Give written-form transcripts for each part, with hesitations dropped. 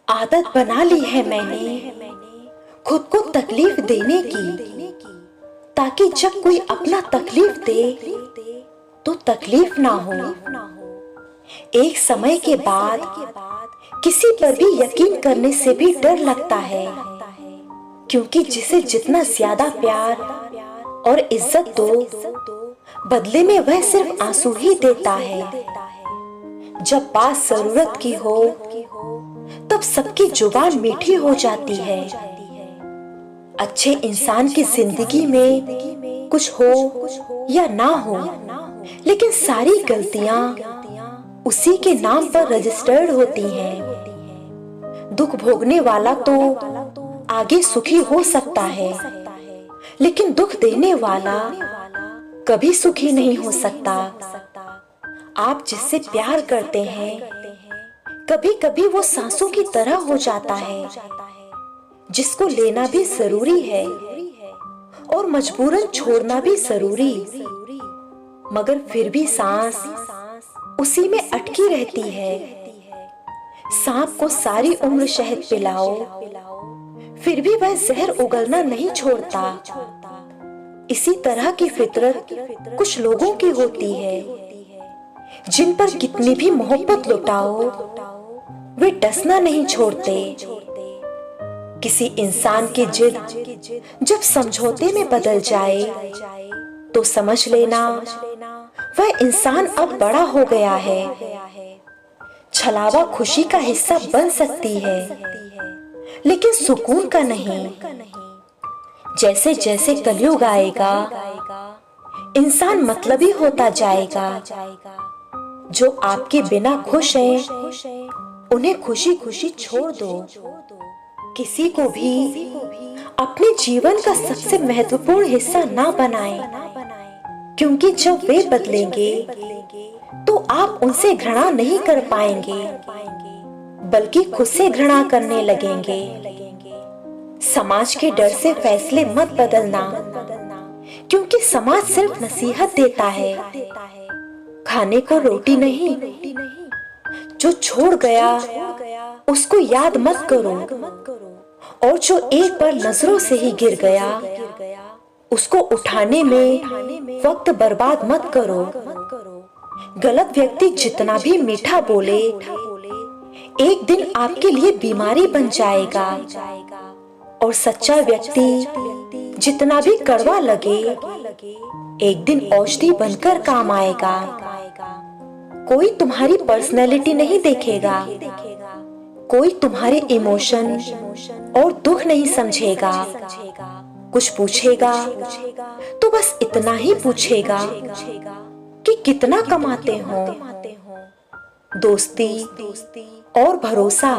आदत बना ली है मैंने खुद को तकलीफ देने की, ताकि जब कोई अपना तकलीफ दे तो तकलीफ ना हो। एक समय के बाद किसी पर भी यकीन करने से भी डर लगता है, क्योंकि जिसे जितना ज्यादा प्यार और इज्जत दो, बदले में वह सिर्फ आंसू ही देता है। जब बात जरूरत की हो तब सबकी जुबान मीठी हो जाती है। अच्छे इंसान की जिंदगी में कुछ हो या ना हो, लेकिन सारी गलतियां उसी के नाम पर रजिस्टर्ड होती हैं। दुख भोगने वाला तो आगे सुखी हो सकता है, लेकिन दुख देने वाला कभी सुखी नहीं हो सकता। आप जिससे प्यार करते हैं, कभी कभी वो सांसों की तरह हो जाता है, जिसको लेना भी जरूरी है और मजबूरन छोड़ना भी जरूरी, मगर फिर भी सांस उसी में अटकी रहती है। सांप को सारी उम्र शहद पिलाओ, फिर भी वह जहर उगलना नहीं छोड़ता। इसी तरह की फितरत कुछ लोगों की होती है, जिन पर कितनी भी मोहब्बत लुटाओ वे डसना नहीं छोड़ते। किसी इंसान की जिद जब समझौते में बदल जाए तो समझ लेना वह इंसान अब बड़ा हो गया है। छलावा खुशी का हिस्सा बन सकती है, लेकिन सुकून का नहीं। जैसे जैसे कलयुग आएगा, इंसान मतलबी होता जाएगा। जो आपके बिना खुश हैं, उन्हें खुशी खुशी छोड़ दो। किसी को भी अपने जीवन का सबसे महत्वपूर्ण हिस्सा ना बनाएं, क्योंकि जब वे बदलेंगे तो आप उनसे घृणा नहीं कर पाएंगे, बल्कि खुद से घृणा करने लगेंगे। समाज के डर से फैसले मत बदलना, क्योंकि समाज सिर्फ नसीहत देता है, खाने को रोटी नहीं। जो छोड़ गया उसको याद मत करो, और जो एक बार नजरों से ही गिर गया उसको उठाने में वक्त बर्बाद मत करो। गलत व्यक्ति जितना भी मीठा बोले, एक दिन आपके लिए बीमारी बन जाएगा, और सच्चा व्यक्ति जितना भी कड़वा लगे, एक दिन औषधि बनकर काम आएगा। कोई तुम्हारी पर्सनैलिटी नहीं देखेगा, कोई तुम्हारे इमोशन और दुख नहीं समझेगा। कुछ पूछेगा तो बस इतना ही पूछेगा कि कितना कमाते हो। दोस्ती और भरोसा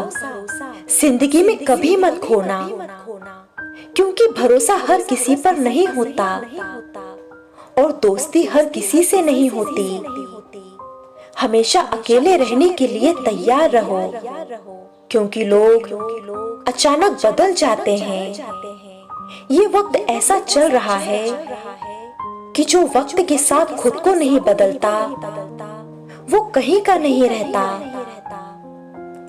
जिंदगी में कभी मत खोना, क्योंकि भरोसा हर किसी पर नहीं होता और दोस्ती हर किसी से नहीं होती। हमेशा अकेले रहने के लिए तैयार रहो, क्योंकि लोग अचानक बदल जाते हैं। ये वक्त ऐसा चल रहा है कि जो वक्त के साथ खुद को नहीं बदलता वो कहीं का नहीं रहता।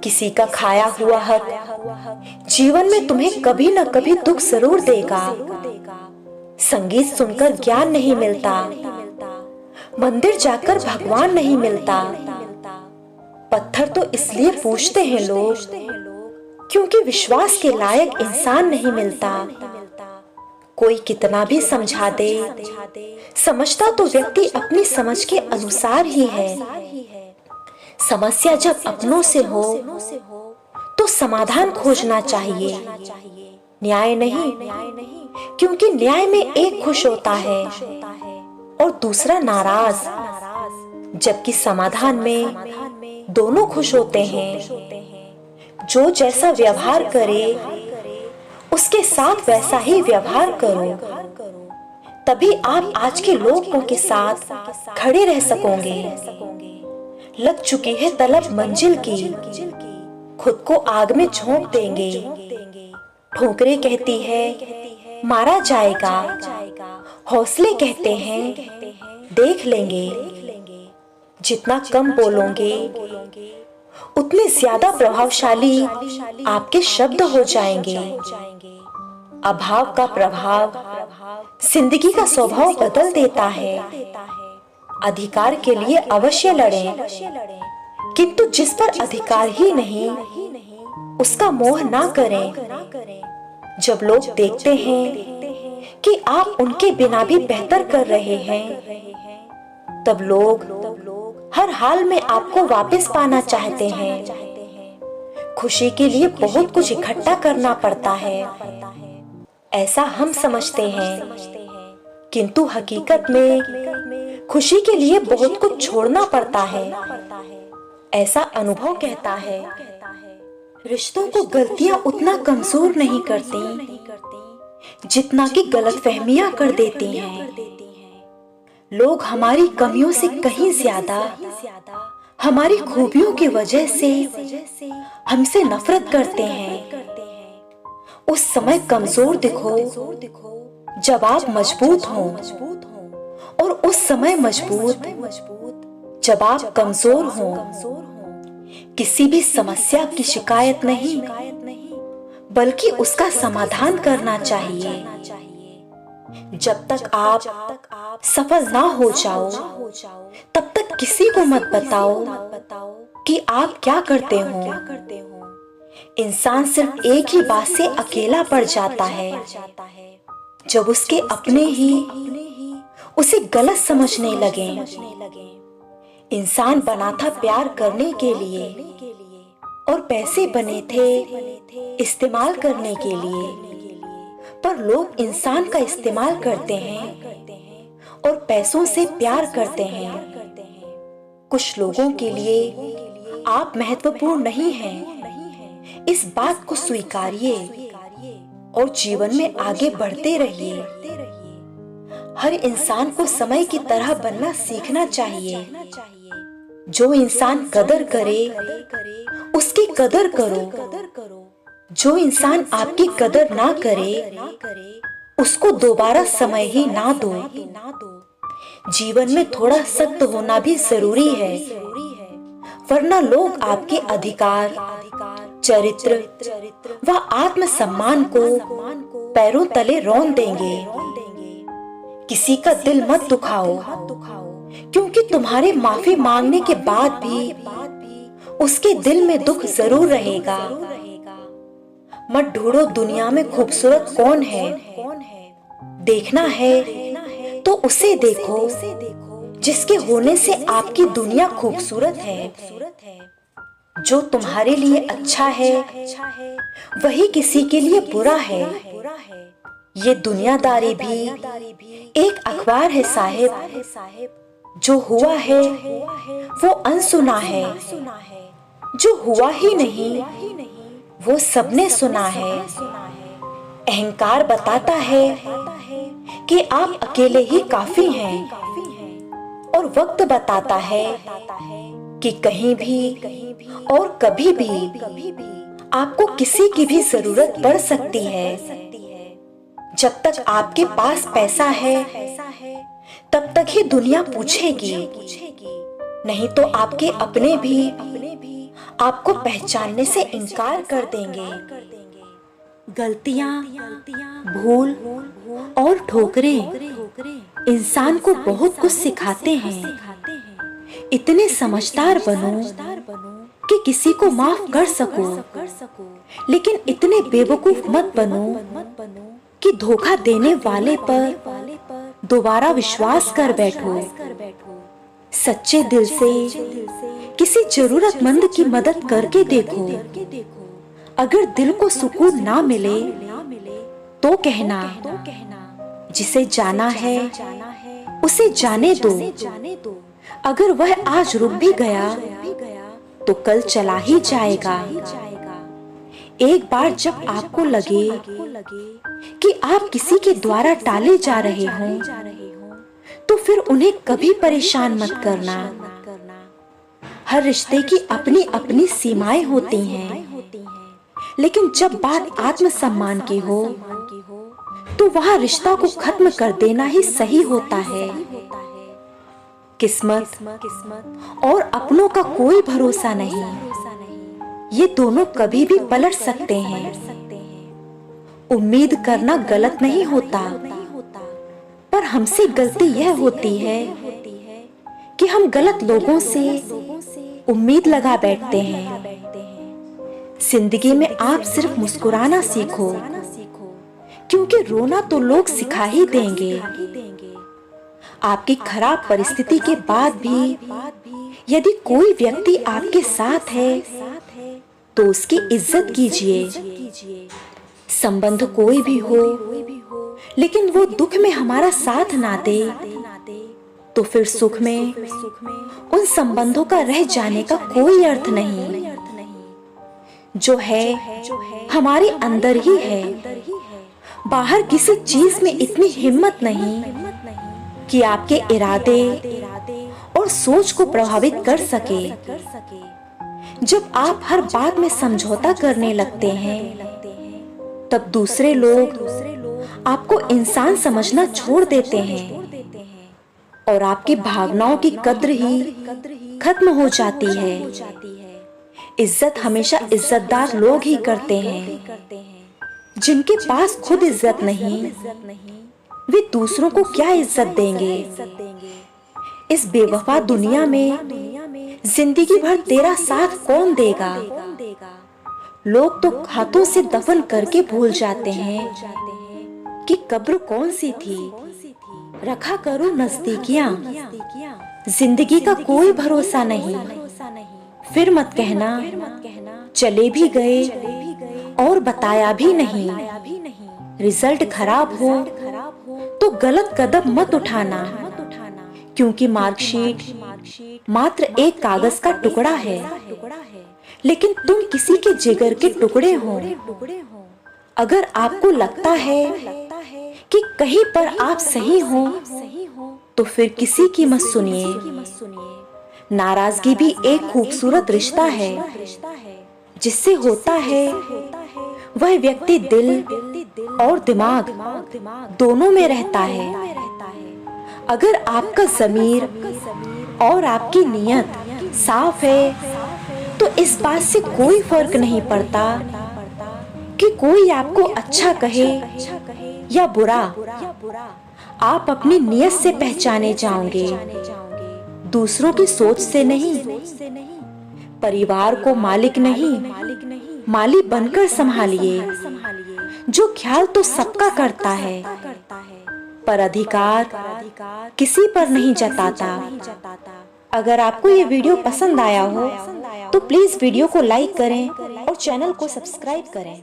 किसी का खाया हुआ हक जीवन में तुम्हें कभी न कभी दुख जरूर देगा। संगीत सुनकर ज्ञान नहीं मिलता, मंदिर जाकर भगवान नहीं मिलता। पत्थर तो इसलिए पूछते हैं लोग, क्योंकि विश्वास के लायक इंसान नहीं मिलता। कोई कितना भी समझा दे, समझता तो व्यक्ति अपनी समझ के अनुसार ही है। समस्या जब अपनों से हो तो समाधान खोजना चाहिए, न्याय नहीं, क्योंकि न्याय में एक खुश होता है और दूसरा नाराज, जबकि समाधान में दोनों खुश होते हैं। जो जैसा व्यवहार करे उसके साथ वैसा ही व्यवहार करो, तभी आप आज के लोगों के साथ खड़े रह सकोगे। लग चुकी है तलब मंजिल की, खुद को आग में झोंक देंगे। ठोकरें कहती है मारा जाएगा, हौसले कहते हैं देख लेंगे। जितना कम बोलोगे उतने ज्यादा प्रभावशाली आपके शब्द हो जाएंगे। अभाव का प्रभाव जिंदगी का स्वभाव बदल देता है। अधिकार के लिए अवश्य लड़ें, किंतु जिस पर अधिकार ही नहीं उसका मोह ना करें। जब लोग देखते हैं कि आप उनके बिना भी बेहतर कर रहे हैं, तब लोग हर हाल में आपको वापस पाना चाहते हैं। खुशी के लिए बहुत कुछ इकट्ठा करना पड़ता है, ऐसा हम समझते हैं, किंतु हकीकत में खुशी के लिए बहुत कुछ छोड़ना पड़ता है, ऐसा अनुभव कहता है। रिश्तों को गलतियां उतना कमजोर नहीं करती जितना कि गलतफहमियां कर देती हैं। लोग हमारी कमियों से कहीं ज्यादा हमारी खूबियों की वजह से हमसे नफरत करते हैं। उस समय कमजोर दिखो जब आप मजबूत हों, और उस समय मजबूत जब आप कमजोर हों। किसी भी समस्या की शिकायत नहीं, बल्कि उसका समाधान करना चाहिए। जब तक आप सफल ना हो जाओ, तब तक किसी को मत बताओ कि आप क्या करते हो। इंसान सिर्फ एक ही बात से अकेला पड़ जाता है, जब उसके अपने ही उसे गलत समझने लगे। इंसान बना था प्यार करने के लिए, और पैसे बने थे इस्तेमाल करने के लिए। पर लोग इंसान का इस्तेमाल करते हैं और पैसों से प्यार करते हैं। कुछ लोगों के लिए आप महत्वपूर्ण नहीं हैं, इस बात को स्वीकारिए और जीवन में आगे बढ़ते रहिए। हर इंसान को समय की तरह बनना सीखना चाहिए। जो इंसान कदर करे उसकी कदर करो। जो इंसान आपकी कदर ना करे उसको दोबारा समय ही ना दो। जीवन में थोड़ा सख्त होना भी जरूरी है, वरना लोग आपके अधिकार, चरित्र व आत्मसम्मान को पैरों तले रौंद देंगे। किसी का दिल मत दुखाओ, क्योंकि तुम्हारे माफी मांगने के बाद भी उसके दिल में दुख जरूर रहेगा। मत ढूंढो दुनिया में खूबसूरत कौन है, देखना है तो उसे देखो जिसके होने से आपकी दुनिया खूबसूरत है। जो तुम्हारे लिए अच्छा है वही किसी के लिए बुरा है। ये दुनियादारी भी एक अखबार है साहिब, जो हुआ है वो अनसुना है, जो हुआ ही नहीं वो सबने सुना है। अहंकार बताता है कि आप अकेले ही काफी हैं, और वक्त बताता है कि कहीं भी और कभी भी आपको किसी की भी जरूरत पड़ सकती है। जब तक आपके पास पैसा है तब तक ही दुनिया पूछेगी, नहीं तो आपके अपने भी आपको पहचानने से इनकार कर देंगे। गलतियां, भूल और ठोकरें इंसान को बहुत कुछ सिखाते हैं। इतने समझदार बनो कि किसी को माफ कर सको, लेकिन इतने बेवकूफ मत बनो कि धोखा देने वाले पर दोबारा विश्वास कर बैठो। सच्चे दिल से किसी जरूरतमंद की मदद करके देखो। अगर दिल को सुकून ना मिले तो कहना, जिसे जाना है उसे जाने दो। अगर वह आज रुक भी गया तो कल चला ही जाएगा। एक बार जब आपको लगे कि आप किसी के द्वारा टाले जा रहे हों, तो फिर उन्हें कभी परेशान मत करना। हर रिश्ते की अपनी अपनी सीमाएं होती हैं, लेकिन जब बात आत्मसम्मान की हो तो वह रिश्ता को खत्म कर देना ही सही होता है। किस्मत और अपनों का कोई भरोसा नहीं। ये दोनों कभी भी पलट सकते हैं। उम्मीद करना गलत नहीं होता, पर हमसे गलती यह होती है कि हम गलत लोगों से उम्मीद लगा बैठते हैं। जिंदगी में आप सिर्फ मुस्कुराना सीखो, क्योंकि रोना तो लोग सिखा ही देंगे। आपकी खराब परिस्थिति के बाद भी यदि कोई व्यक्ति आपके साथ है तो उसकी इज्जत कीजिए। संबंध कोई भी हो, लेकिन वो दुख में हमारा साथ ना दे तो फिर सुख में उन संबंधों का रह जाने का कोई अर्थ नहीं। जो है हमारे अंदर ही है, बाहर किसी चीज में इतनी हिम्मत नहीं कि आपके इरादे और सोच को प्रभावित कर सके। जब आप हर बात में समझौता करने लगते हैं, तब दूसरे लोग आपको इंसान समझना छोड़ देते हैं और आपकी भावनाओं की कद्र ही खत्म हो जाती है। इज्जत हमेशा इज्जतदार लोग ही करते हैं। जिनके पास खुद इज्जत नहीं, वे दूसरों को क्या इज्जत देंगे। इस बेवफा दुनिया में जिंदगी भर तेरा साथ कौन देगा। लोग तो हाथों से दफन करके भूल जाते हैं कि कब्र कौन सी थी। रखा करो नजदीकियां, जिंदगी का कोई भरोसा नहीं। फिर मत कहना चले भी गए और बताया भी नहीं। रिजल्ट खराब हो तो गलत कदम मत उठाना, क्योंकि मार्कशीट मात्र एक कागज का टुकड़ा है, लेकिन तुम किसी के जिगर के टुकड़े हो। अगर आपको लगता है कि कहीं पर आप सही हो तो फिर किसी की मत सुनिए। नाराजगी भी एक खूबसूरत रिश्ता है। जिससे होता है वह व्यक्ति दिल और दिमाग दोनों में रहता है। अगर आपका ज़मीर और आपकी नीयत साफ है तो इस बात से कोई फर्क नहीं पड़ता कि कोई आपको अच्छा कहे या बुरा। आप अपनी नीयत से पहचाने जाओगे, दूसरों की सोच से नहीं। परिवार को मालिक नहीं, माली बनकर संभालिए। जो ख्याल तो सबका करता है, पर अधिकार किसी पर नहीं जताता। अगर आपको ये वीडियो पसंद आया हो तो प्लीज वीडियो को लाइक करें और चैनल को सब्सक्राइब करें।